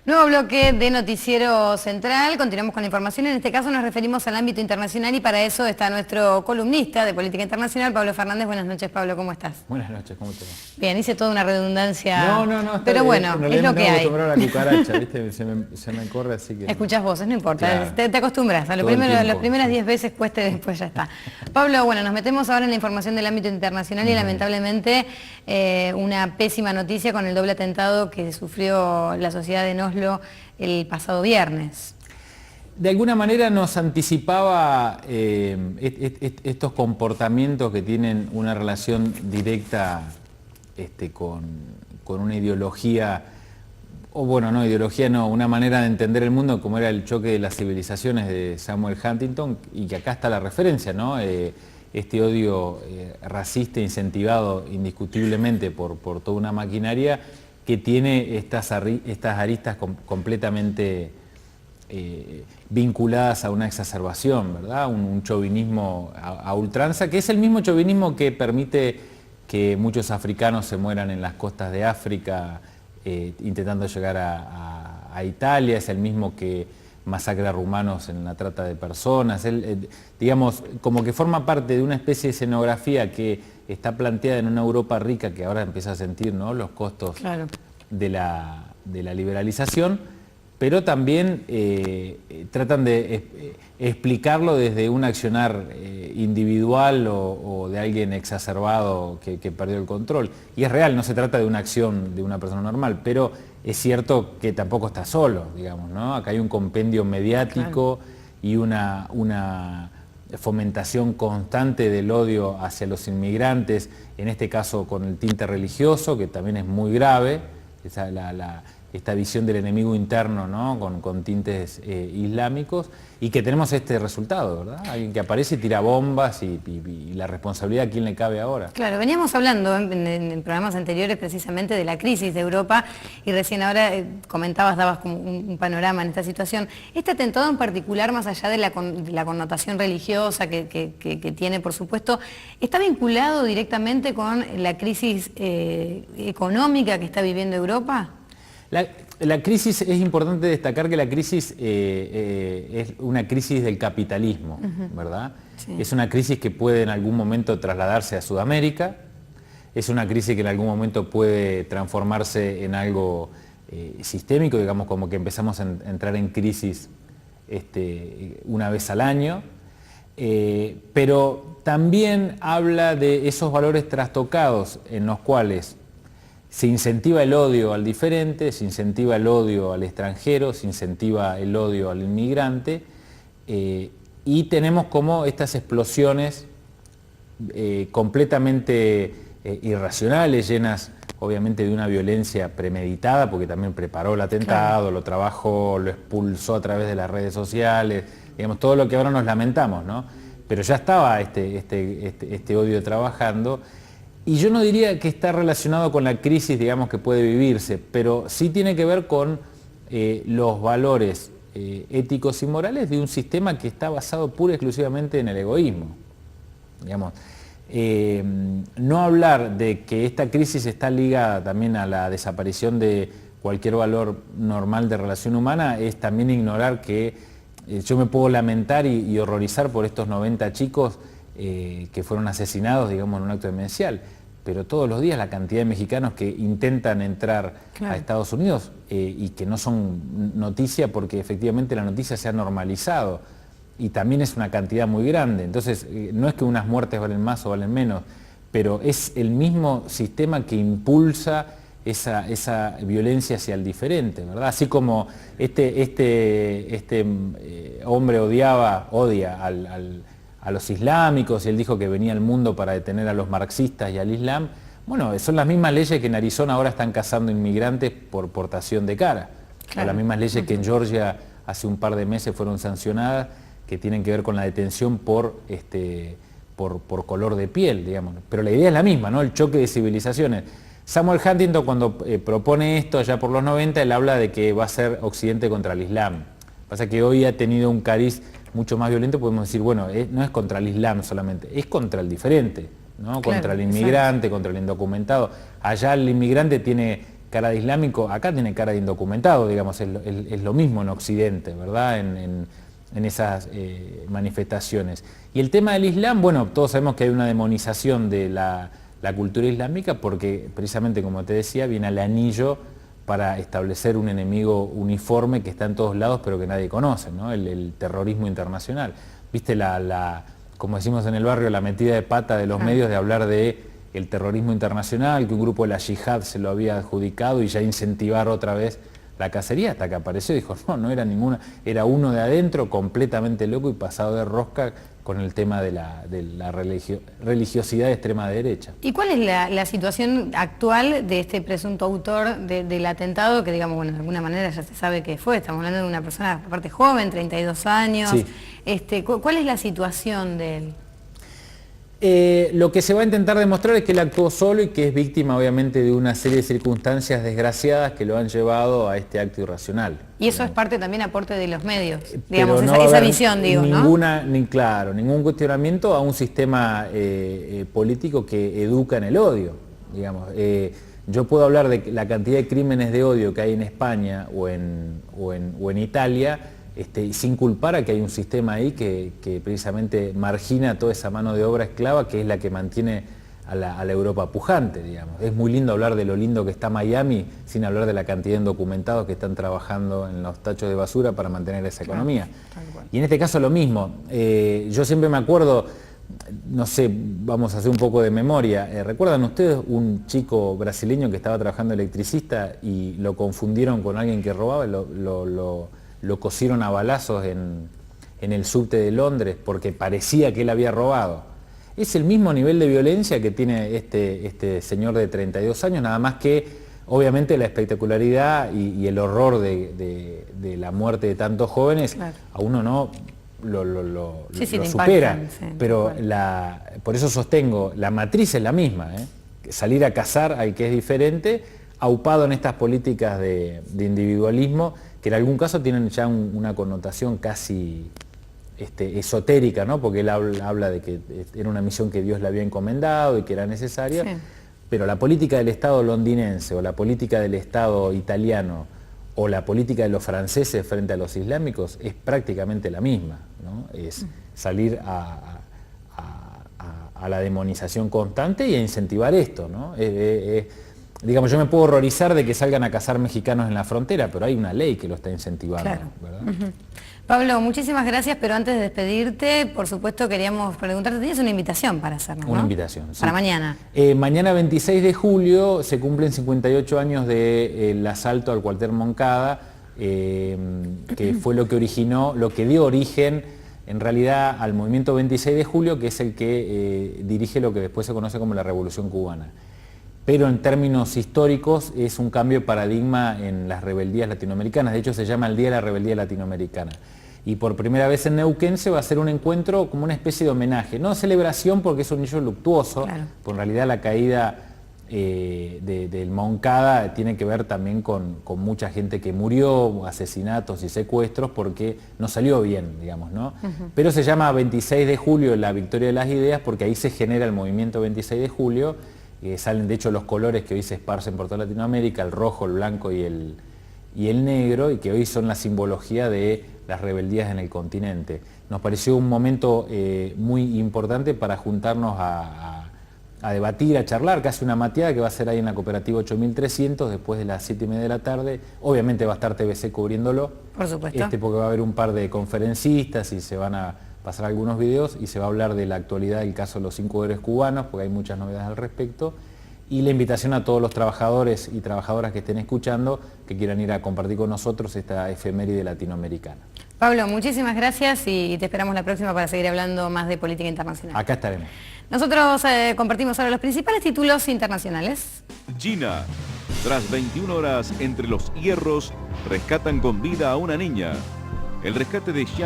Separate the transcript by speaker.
Speaker 1: Nuevo bloque de Noticiero Central, continuamos con la información, en este caso nos referimos al ámbito internacional y para eso está nuestro columnista de política internacional, Pablo Fernández. Buenas noches, Pablo, ¿cómo estás?
Speaker 2: Buenas noches, ¿cómo te va?
Speaker 1: Bien, hice toda una redundancia,
Speaker 2: No,
Speaker 1: pero bueno, es lo que hay.
Speaker 2: A la cucaracha, ¿viste? Se me corre, así que...
Speaker 1: Escuchás voces, no importa,
Speaker 2: Claro.
Speaker 1: te acostumbras, a lo primero, las primeras 10 veces cueste, después ya está. Pablo, bueno, nos metemos ahora en la información del ámbito internacional y lamentablemente una pésima noticia con el doble atentado que sufrió la sociedad en Oslo el pasado viernes.
Speaker 2: De alguna manera nos anticipaba estos comportamientos que tienen una relación directa con una ideología, o bueno, no ideología, no, una manera de entender el mundo como era el choque de las civilizaciones de Samuel Huntington, y que acá está la referencia, ¿no? Este odio racista incentivado indiscutiblemente por toda una maquinaria que tiene estas aristas completamente vinculadas a una exacerbación, ¿verdad? Un chauvinismo a ultranza, que es el mismo chauvinismo que permite que muchos africanos se mueran en las costas de África intentando llegar a Italia, es el mismo que masacra a rumanos en la trata de personas, digamos, como que forma parte de una especie de escenografía que está planteada en una Europa rica que ahora empieza a sentir, ¿no?, los costos
Speaker 1: Claro.
Speaker 2: de la liberalización, pero también tratan de explicarlo desde un accionar individual o de alguien exacerbado que perdió el control. Y es real, no se trata de una acción de una persona normal, pero es cierto que tampoco está solo, digamos, ¿no? Acá hay un compendio mediático, claro, y una fomentación constante del odio hacia los inmigrantes, en este caso con el tinte religioso, que también es muy grave, esta visión del enemigo interno, ¿no?, con tintes islámicos, y que tenemos este resultado, ¿verdad? Alguien que aparece y tira bombas y la responsabilidad a quién le cabe ahora.
Speaker 1: Claro, veníamos hablando en programas anteriores precisamente de la crisis de Europa y recién ahora comentabas, dabas como un panorama en esta situación. Este atentado en particular, más allá de la connotación religiosa que tiene, por supuesto, ¿está vinculado directamente con la crisis económica que está viviendo Europa?
Speaker 2: La crisis, es importante destacar que la crisis es una crisis del capitalismo, ¿verdad? Sí. Es una crisis que puede en algún momento trasladarse a Sudamérica, es una crisis que en algún momento puede transformarse en algo sistémico, digamos, como que empezamos a entrar en crisis una vez al año, pero también habla de esos valores trastocados en los cuales se incentiva el odio al diferente, se incentiva el odio al extranjero, se incentiva el odio al inmigrante, y tenemos como estas explosiones completamente irracionales, llenas obviamente de una violencia premeditada, porque también preparó el atentado, claro, lo trabajó, lo expulsó a través de las redes sociales, digamos, todo lo que ahora nos lamentamos, ¿no? Pero ya estaba este odio trabajando. Y yo no diría que está relacionado con la crisis, digamos, que puede vivirse, pero sí tiene que ver con los valores éticos y morales de un sistema que está basado pura y exclusivamente en el egoísmo. Digamos, no hablar de que esta crisis está ligada también a la desaparición de cualquier valor normal de relación humana es también ignorar que yo me puedo lamentar y horrorizar por estos 90 chicos que fueron asesinados, digamos, en un acto demencial, pero todos los días la cantidad de mexicanos que intentan entrar, claro, a Estados Unidos y que no son noticia porque efectivamente la noticia se ha normalizado y también es una cantidad muy grande. Entonces, no es que unas muertes valen más o valen menos, pero es el mismo sistema que impulsa esa violencia hacia el diferente, ¿verdad? Así como este hombre odia a los islámicos, y él dijo que venía al mundo para detener a los marxistas y al Islam. Bueno, son las mismas leyes que en Arizona ahora están cazando inmigrantes por portación de cara. Claro. O las mismas leyes que en Georgia hace un par de meses fueron sancionadas, que tienen que ver con la detención por color de piel, digamos. Pero la idea es la misma, ¿no? El choque de civilizaciones. Samuel Huntington, cuando propone esto allá por los 90, él habla de que va a ser Occidente contra el Islam. Pasa que hoy ha tenido un cariz mucho más violento, podemos decir, bueno, no es contra el Islam solamente, es contra el diferente, ¿no? Claro, contra el inmigrante, exacto, contra el indocumentado. Allá el inmigrante tiene cara de islámico, acá tiene cara de indocumentado, digamos, es lo mismo en Occidente, ¿verdad? En esas manifestaciones. Y el tema del Islam, bueno, todos sabemos que hay una demonización de la cultura islámica porque precisamente, como te decía, viene al anillo para establecer un enemigo uniforme que está en todos lados pero que nadie conoce, ¿no? El terrorismo internacional. ¿Viste como decimos en el barrio, la metida de pata de los medios de hablar de el terrorismo internacional, que un grupo de la yihad se lo había adjudicado y ya incentivar otra vez la cacería, hasta que apareció y dijo, no era ninguna, era uno de adentro completamente loco y pasado de rosca con el tema de la religiosidad de extrema derecha.
Speaker 1: ¿Y cuál es la situación actual de este presunto autor del atentado? Que digamos, bueno, de alguna manera ya se sabe que fue, estamos hablando de una persona aparte joven, 32 años.
Speaker 2: Sí.
Speaker 1: ¿Cuál es la situación de él?
Speaker 2: Lo que se va a intentar demostrar es que él actuó solo y que es víctima obviamente de una serie de circunstancias desgraciadas que lo han llevado a este acto irracional.
Speaker 1: Y eso es parte también aporte de los medios, digamos,
Speaker 2: no
Speaker 1: esa visión, digo,
Speaker 2: ninguna, ¿no? Ningún cuestionamiento a un sistema político que educa en el odio, digamos. Yo puedo hablar de la cantidad de crímenes de odio que hay en España o en Italia, sin culpar a que hay un sistema ahí que precisamente margina toda esa mano de obra esclava que es la que mantiene a la Europa pujante, digamos. Es muy lindo hablar de lo lindo que está Miami sin hablar de la cantidad de indocumentados que están trabajando en los tachos de basura para mantener esa economía. Y en este caso lo mismo. Yo siempre me acuerdo, no sé, vamos a hacer un poco de memoria. ¿Recuerdan ustedes un chico brasileño que estaba trabajando electricista y lo confundieron con alguien que robaba? Lo cosieron a balazos en el subte de Londres porque parecía que él había robado. Es el mismo nivel de violencia que tiene este señor de 32 años, nada más que obviamente la espectacularidad y el horror de la muerte de tantos jóvenes, claro, a uno no lo supera. Impactan, pero por eso sostengo, la matriz es la misma, salir a cazar al que es diferente, aupado en estas políticas de individualismo, que en algún caso tienen ya una connotación casi esotérica, ¿no? Porque él habla de que era una misión que Dios le había encomendado y que era necesaria, sí, pero la política del Estado londinense o la política del Estado italiano o la política de los franceses frente a los islámicos es prácticamente la misma, ¿no? Es salir a la demonización constante y a incentivar esto, ¿no? Digamos, yo me puedo horrorizar de que salgan a cazar mexicanos en la frontera, pero hay una ley que lo está incentivando, claro, ¿verdad?
Speaker 1: Pablo, muchísimas gracias, pero antes de despedirte, por supuesto queríamos preguntarte, tenías una invitación para hacernos, ¿no?
Speaker 2: Una invitación, sí.
Speaker 1: Para mañana.
Speaker 2: Mañana 26 de julio se cumplen 58 años del asalto al cuartel Moncada, que fue lo que dio origen en realidad al movimiento 26 de julio, que es el que dirige lo que después se conoce como la Revolución Cubana. Pero en términos históricos es un cambio de paradigma en las rebeldías latinoamericanas. De hecho se llama el Día de la Rebeldía Latinoamericana. Y por primera vez en Neuquén se va a hacer un encuentro como una especie de homenaje. No celebración porque es un hecho luctuoso, claro, porque en realidad la caída del Moncada tiene que ver también con mucha gente que murió, asesinatos y secuestros, porque no salió bien, digamos, ¿no? Pero se llama 26 de julio la victoria de las ideas porque ahí se genera el movimiento 26 de julio. Salen de hecho los colores que hoy se esparcen por toda Latinoamérica, el rojo, el blanco y el negro, y que hoy son la simbología de las rebeldías en el continente. Nos pareció un momento muy importante para juntarnos a debatir, a charlar, casi una mateada que va a ser ahí en la cooperativa 8300 después de las 7:30 de la tarde. Obviamente va a estar TVC cubriéndolo,
Speaker 1: por supuesto,
Speaker 2: porque va a haber un par de conferencistas y se van a pasar algunos videos y se va a hablar de la actualidad del caso de los 5 héroes cubanos, porque hay muchas novedades al respecto, y la invitación a todos los trabajadores y trabajadoras que estén escuchando, que quieran ir a compartir con nosotros esta efeméride latinoamericana.
Speaker 1: Pablo, muchísimas gracias y te esperamos la próxima para seguir hablando más de política internacional.
Speaker 2: Acá estaremos.
Speaker 1: Nosotros compartimos ahora los principales títulos internacionales.
Speaker 3: China, tras 21 horas entre los hierros, rescatan con vida a una niña. El rescate de Xiang